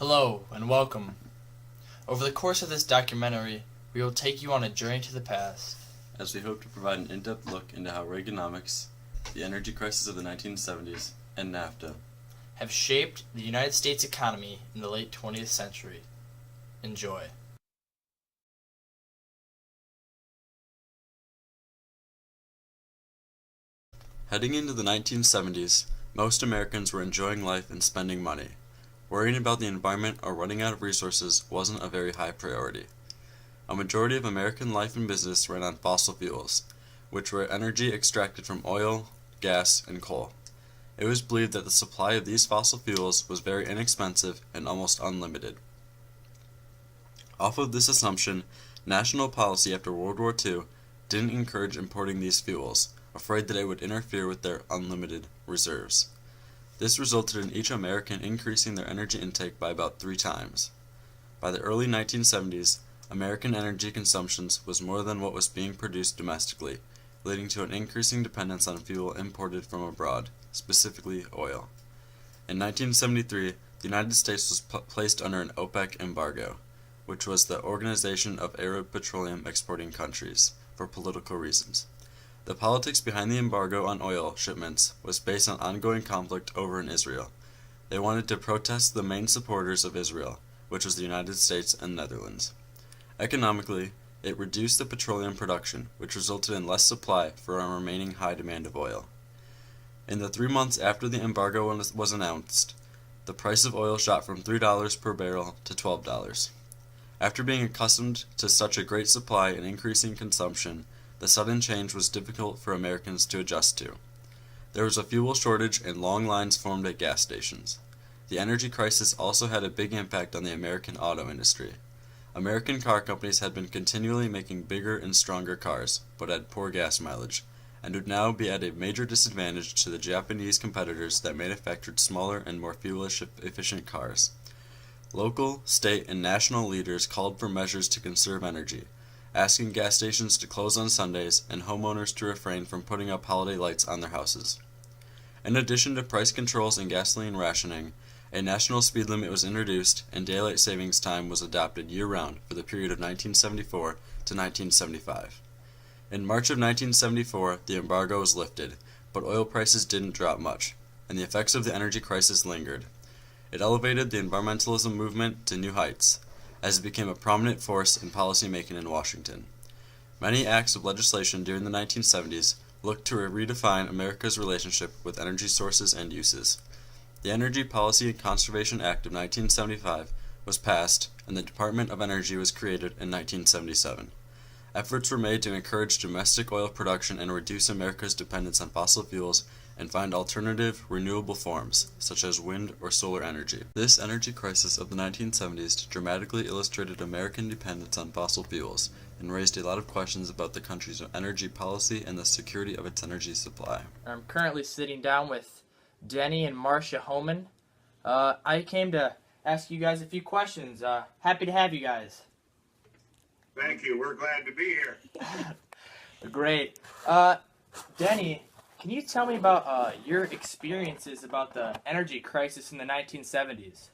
Hello and welcome. Over the course of this documentary, we will take you on a journey to the past, as we hope to provide an in-depth look into how Reaganomics, the energy crisis of the 1970s, and NAFTA have shaped the United States economy in the late 20th century. Enjoy. Heading into the 1970s, most Americans were enjoying life and spending money. Worrying about the environment or running out of resources wasn't a very high priority. A majority of American life and business ran on fossil fuels, which were energy extracted from oil, gas, and coal. It was believed that the supply of these fossil fuels was very inexpensive and almost unlimited. Off of this assumption, national policy after World War II didn't encourage importing these fuels, afraid that it would interfere with their unlimited reserves. This resulted in each American increasing their energy intake by about 3 times. By the early 1970s, American energy consumption was more than what was being produced domestically, leading to an increasing dependence on fuel imported from abroad, specifically oil. In 1973, the United States was placed under an OPEC embargo, which was the Organization of Arab Petroleum Exporting Countries, for political reasons. The politics behind the embargo on oil shipments was based on ongoing conflict over in Israel. They wanted to protest the main supporters of Israel, which was the United States and Netherlands. Economically, it reduced the petroleum production, which resulted in less supply for our remaining high demand of oil. In the 3 months after the embargo was announced, the price of oil shot from $3 per barrel to $12. After being accustomed to such a great supply and increasing consumption, the sudden change was difficult for Americans to adjust to. There was a fuel shortage and long lines formed at gas stations. The energy crisis also had a big impact on the American auto industry. American car companies had been continually making bigger and stronger cars, but had poor gas mileage, and would now be at a major disadvantage to the Japanese competitors that manufactured smaller and more fuel-efficient cars. Local, state, and national leaders called for measures to conserve energy, asking gas stations to close on Sundays and homeowners to refrain from putting up holiday lights on their houses. In addition to price controls and gasoline rationing, a national speed limit was introduced and daylight savings time was adopted year-round for the period of 1974 to 1975. In March of 1974, the embargo was lifted, but oil prices didn't drop much, and the effects of the energy crisis lingered. It elevated the environmentalism movement to new heights, as it became a prominent force in policymaking in Washington. Many acts of legislation during the 1970s looked to redefine America's relationship with energy sources and uses. The Energy Policy and Conservation Act of 1975 was passed, and the Department of Energy was created in 1977. Efforts were made to encourage domestic oil production and reduce America's dependence on fossil fuels and find alternative, renewable forms, such as wind or solar energy. This energy crisis of the 1970s dramatically illustrated American dependence on fossil fuels and raised a lot of questions about the country's energy policy and the security of its energy supply. I'm currently sitting down with Denny and Marcia Homan. I came to ask you guys a few questions. Happy to have you guys. Thank you. We're glad to be here. Great. Denny, can you tell me about your experiences about the energy crisis in the 1970s?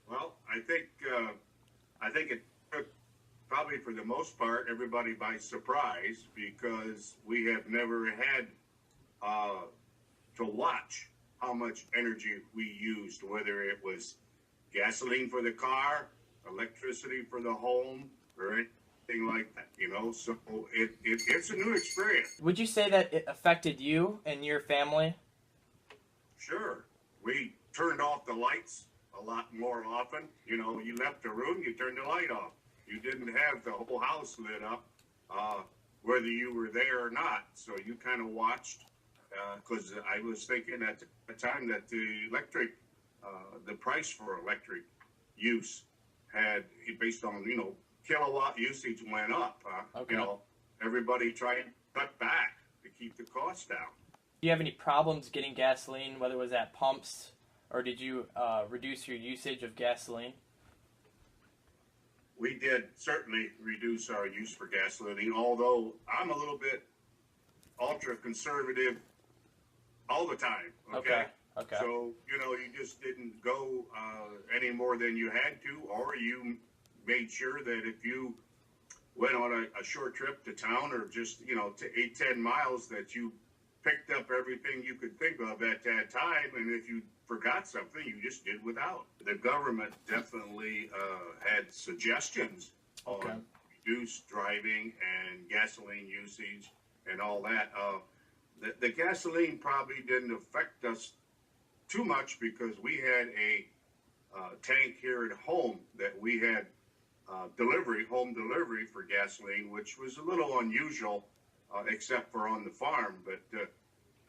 Well, I think it took probably for the most part everybody by surprise because we have never had to watch how much energy we used, whether it was gasoline for the car, electricity for the home, or anything like that, so it's a new experience. Would you say that it affected you and your family? Sure. We turned off the lights a lot more often. You left a room, you turned the light off. You didn't have the whole house lit up, whether you were there or not. So you kind of watched, because I was thinking at the time that the price for electric use had, based on, kilowatt usage went up. Okay. Everybody tried to cut back to keep the cost down. Do you have any problems getting gasoline, whether it was at pumps, or did you reduce your usage of gasoline? We did certainly reduce our use for gasoline, although I'm a little bit ultra-conservative all the time, okay? Okay. So, you just didn't go any more than you had to, or you made sure that if you went on a short trip to town or just, to 8-10 miles, that you picked up everything you could think of at that time. And if you forgot something, you just did without. The government definitely had suggestions on reduced driving and gasoline usage and all that. The gasoline probably didn't affect us too much because we had a tank here at home that we had home delivery for gasoline, which was a little unusual, except for on the farm. But,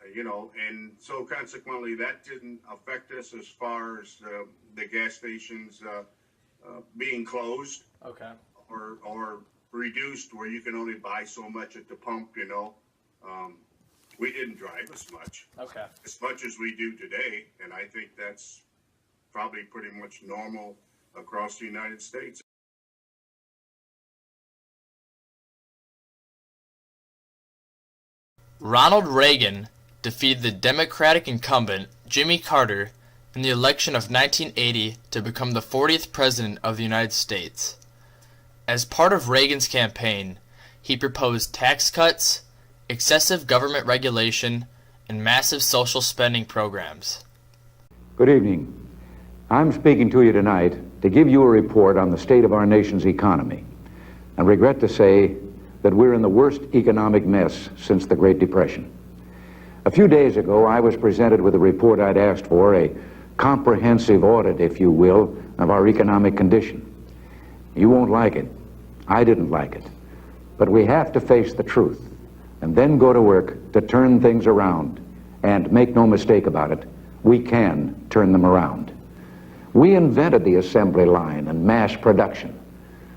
and so consequently that didn't affect us as far as the gas stations being closed. Okay. Or reduced where you can only buy so much at the pump, we didn't drive as much as we do today, and I think that's probably pretty much normal across the United States. Ronald Reagan defeated the Democratic incumbent Jimmy Carter in the election of 1980 to become the 40th President of the United States. As part of Reagan's campaign, he proposed tax cuts, excessive government regulation, and massive social spending programs. Good evening. I'm speaking to you tonight to give you a report on the state of our nation's economy, and regret to say that we're in the worst economic mess since the Great Depression. A few days ago, I was presented with a report I'd asked for, a comprehensive audit, if you will, of our economic condition. You won't like it. I didn't like it. But we have to face the truth and then go to work to turn things around. And make no mistake about it, we can turn them around. We invented the assembly line and mass production.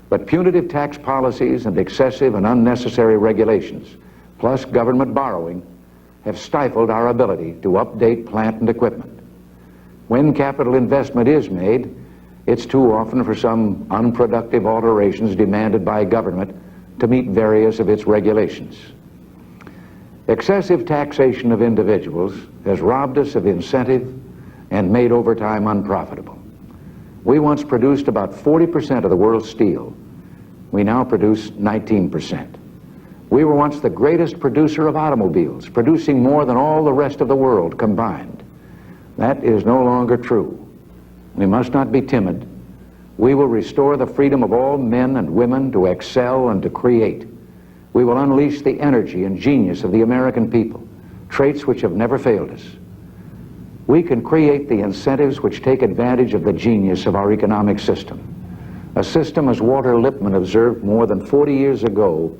But punitive tax policies and excessive and unnecessary regulations, plus government borrowing, have stifled our ability to update plant and equipment. When capital investment is made, it's too often for some unproductive alterations demanded by government to meet various of its regulations. Excessive taxation of individuals has robbed us of incentive and made overtime unprofitable. We once produced about 40% of the world's steel. We now produce 19%. We were once the greatest producer of automobiles, producing more than all the rest of the world combined. That is no longer true. We must not be timid. We will restore the freedom of all men and women to excel and to create. We will unleash the energy and genius of the American people, traits which have never failed us. We can create the incentives which take advantage of the genius of our economic system. A system, as Walter Lippmann observed more than 40 years ago,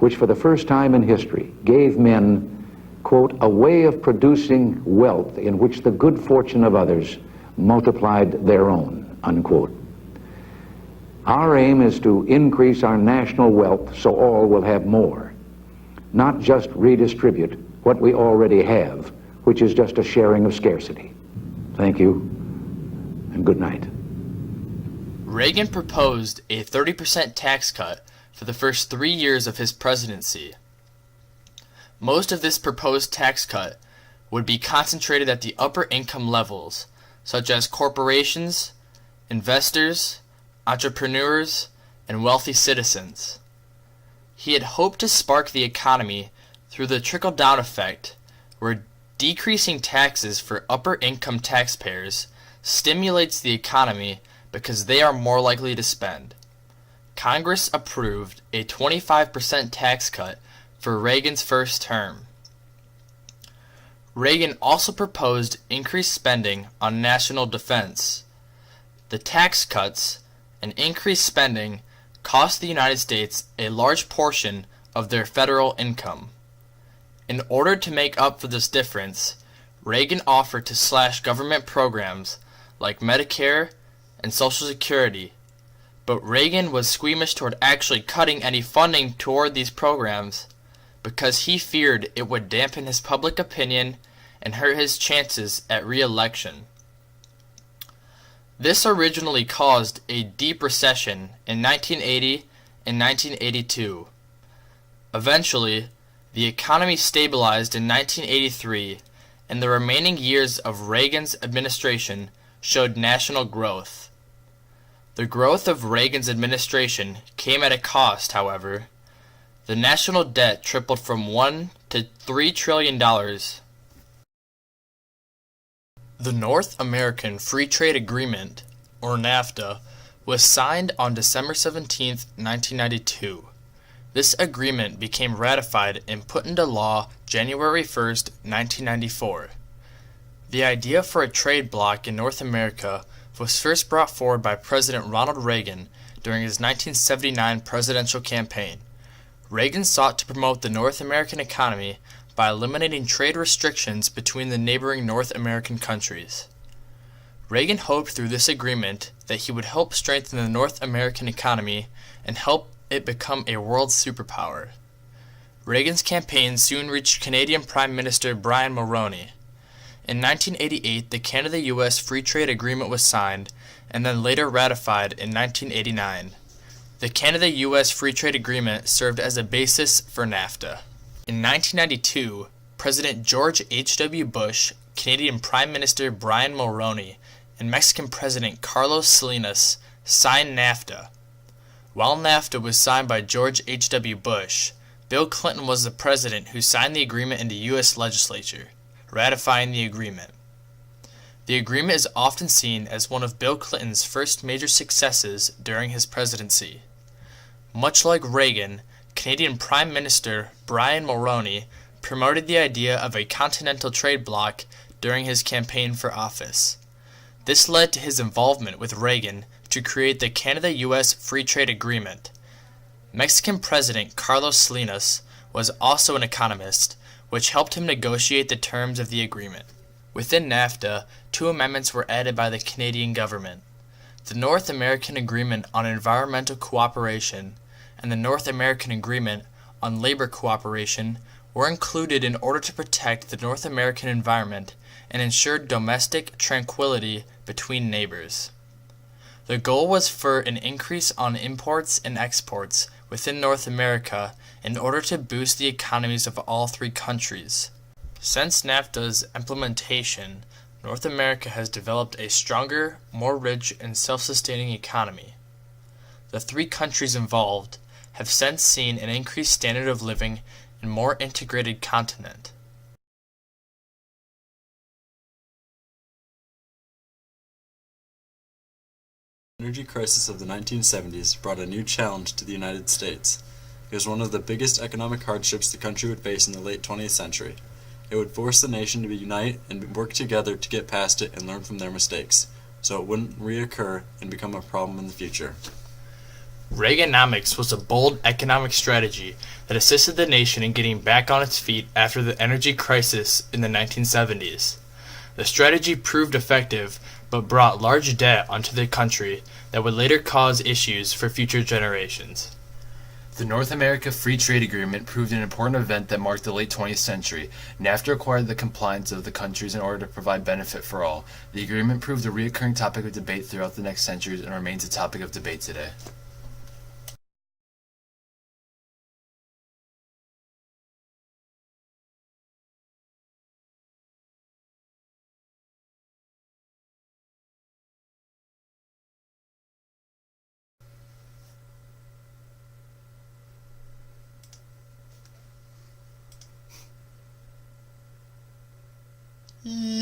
which for the first time in history gave men, quote, a way of producing wealth in which the good fortune of others multiplied their own, unquote. Our aim is to increase our national wealth so all will have more, not just redistribute what we already have, which is just a sharing of scarcity. Thank you, and good night. Reagan proposed a 30% tax cut for the first 3 years of his presidency. Most of this proposed tax cut would be concentrated at the upper income levels, such as corporations, investors, entrepreneurs, and wealthy citizens. He had hoped to spark the economy through the trickle-down effect, where decreasing taxes for upper-income taxpayers stimulates the economy because they are more likely to spend. Congress approved a 25% tax cut for Reagan's first term. Reagan also proposed increased spending on national defense. The tax cuts and increased spending cost the United States a large portion of their federal income. In order to make up for this difference, Reagan offered to slash government programs like Medicare and Social Security, but Reagan was squeamish toward actually cutting any funding toward these programs because he feared it would dampen his public opinion and hurt his chances at re-election. This originally caused a deep recession in 1980 and 1982. Eventually, the economy stabilized in 1983, and the remaining years of Reagan's administration showed national growth. The growth of Reagan's administration came at a cost, however. The national debt tripled from $1 to $3 trillion. The North American Free Trade Agreement, or NAFTA, was signed on December 17, 1992. This agreement became ratified and put into law January 1, 1994. The idea for a trade bloc in North America was first brought forward by President Ronald Reagan during his 1979 presidential campaign. Reagan sought to promote the North American economy by eliminating trade restrictions between the neighboring North American countries. Reagan hoped through this agreement that he would help strengthen the North American economy and help it become a world superpower. Reagan's campaign soon reached Canadian Prime Minister Brian Mulroney. In 1988, the Canada-US Free Trade Agreement was signed and then later ratified in 1989. The Canada-US Free Trade Agreement served as a basis for NAFTA. In 1992, President George H.W. Bush, Canadian Prime Minister Brian Mulroney, and Mexican President Carlos Salinas signed NAFTA. While NAFTA was signed by George H.W. Bush, Bill Clinton was the president who signed the agreement in the U.S. legislature, ratifying the agreement. The agreement is often seen as one of Bill Clinton's first major successes during his presidency. Much like Reagan, Canadian Prime Minister Brian Mulroney promoted the idea of a continental trade bloc during his campaign for office. This led to his involvement with Reagan to create the Canada-US Free Trade Agreement. Mexican President Carlos Salinas was also an economist, which helped him negotiate the terms of the agreement. Within NAFTA, 2 amendments were added by the Canadian government. The North American Agreement on Environmental Cooperation and the North American Agreement on Labor Cooperation were included in order to protect the North American environment and ensure domestic tranquility between neighbors. The goal was for an increase on imports and exports within North America in order to boost the economies of all 3 countries. Since NAFTA's implementation, North America has developed a stronger, more rich, and self-sustaining economy. The 3 countries involved have since seen an increased standard of living and more integrated continent. The energy crisis of the 1970s brought a new challenge to the United States. It was one of the biggest economic hardships the country would face in the late 20th century. It would force the nation to unite and work together to get past it and learn from their mistakes, so it wouldn't reoccur and become a problem in the future. Reaganomics was a bold economic strategy that assisted the nation in getting back on its feet after the energy crisis in the 1970s. The strategy proved effective, but brought large debt onto the country that would later cause issues for future generations. The North America Free Trade Agreement proved an important event that marked the late 20th century. NAFTA required the compliance of the countries in order to provide benefit for all. The agreement proved a recurring topic of debate throughout the next centuries and remains a topic of debate today. Yee.